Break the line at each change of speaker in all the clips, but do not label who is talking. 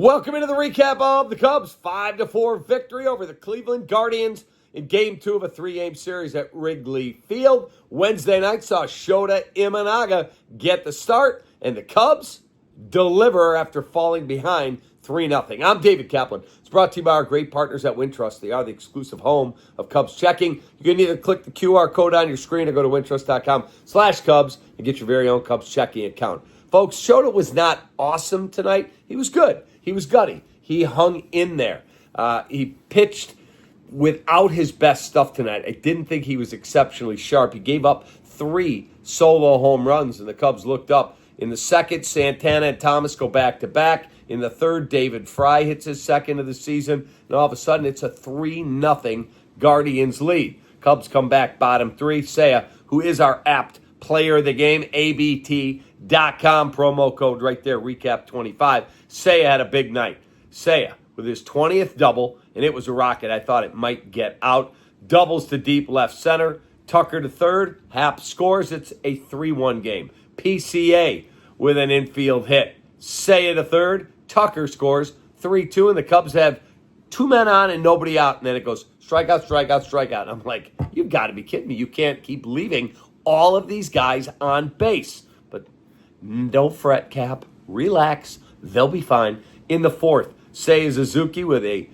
Welcome into the recap of the Cubs' 5-4 victory over the Cleveland Guardians in Game 2 of a 3-game series at Wrigley Field. Wednesday night saw Shota Imanaga get the start, and the Cubs deliver after falling behind 3-0. I'm David Kaplan. It's brought to you by our great partners at Wintrust. They are the exclusive home of Cubs checking. You can either click the QR code on your screen or go to wintrust.com/Cubs and get your very own Cubs checking account. Folks, Shota was not awesome tonight. He was good. He was gutty. He hung in there. He pitched without his best stuff tonight. I didn't think he was exceptionally sharp. He gave up 3 solo home runs, and the Cubs looked up. In the second, Santana and Thomas go back-to-back. In the third, David Fry hits his second of the season, and all of a sudden it's a 3-0 Guardians lead. Cubs come back bottom 3. Seiya, who is our apt player of the game, ABT.com, promo code right there, recap25. Seiya had a big night. Seiya with his 20th double, and it was a rocket. I thought it might get out. Doubles to deep left center. Tucker to third. Happ scores. It's a 3-1 game. PCA with an infield hit. Seiya to third. Tucker scores. 3-2, and the Cubs have 2 men on and nobody out, and then it goes strikeout, strikeout, strikeout. I'm like, you've got to be kidding me. You can't keep leaving all of these guys on base. But don't fret, Cap. Relax. They'll be fine. In the fourth, Seiya Suzuki with a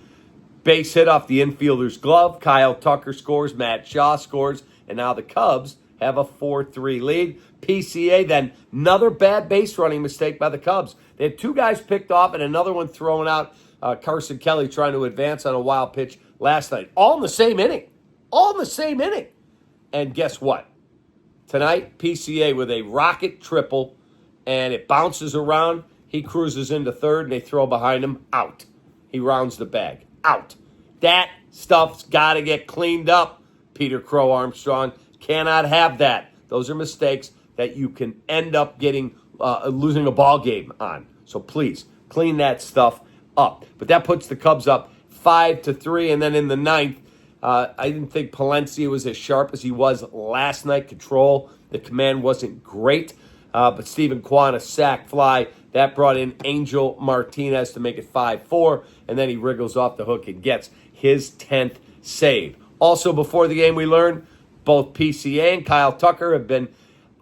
base hit off the infielder's glove. Kyle Tucker scores. Matt Shaw scores. And now the Cubs have a 4-3 lead. PCA, then another bad base running mistake by the Cubs. They had 2 guys picked off and another one thrown out. Carson Kelly trying to advance on a wild pitch last night. All in the same inning. All in the same inning. And guess what? Tonight, PCA with a rocket triple, and it bounces around. He cruises into third, and they throw behind him. Out. He rounds the bag. Out. That stuff's got to get cleaned up, Peter Crow Armstrong. Cannot have that. Those are mistakes that you can end up getting losing a ball game on. So please, clean that stuff up. But that puts the Cubs up 5-3, and then in the ninth, I didn't think Palencia was as sharp as he was last night. Control, the command wasn't great. But Stephen Kwan, a sac fly, that brought in Angel Martinez to make it 5-4. And then he wriggles off the hook and gets his 10th save. Also, before the game, we learned both PCA and Kyle Tucker have been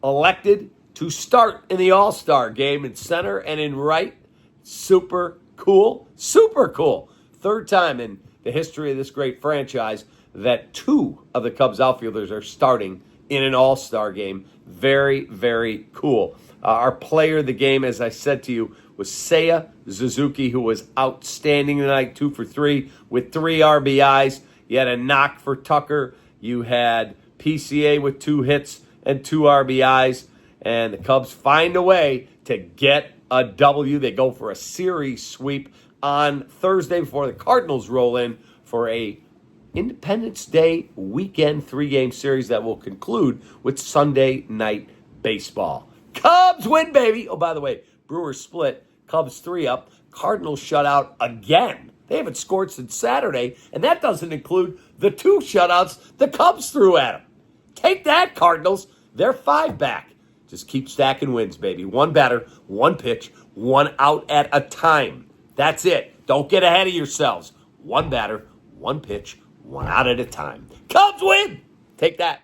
elected to start in the All-Star game in center and in right. Super cool. Super cool. Third time in the history of this great franchise that 2 of the Cubs outfielders are starting in an all-star game. Very, very cool. Our player of the game, as I said to you, was Seiya Suzuki, who was outstanding tonight, 2 for 3 with 3 RBIs. You had a knock for Tucker. You had PCA with 2 hits and 2 RBIs. And the Cubs find a way to get a W. They go for a series sweep on Thursday before the Cardinals roll in for a Independence Day weekend 3-game series that will conclude with Sunday night baseball. Cubs win, baby. Oh, by the way, Brewers split. Cubs 3 up. Cardinals shut out again. They haven't scored since Saturday, and that doesn't include the 2 shutouts the Cubs threw at them. Take that, Cardinals. They're 5 back. Just keep stacking wins, baby. 1 batter, 1 pitch, 1 out at a time. That's it. Don't get ahead of yourselves. 1 batter, 1 pitch, 1 out at a time. Cubs win! Take that.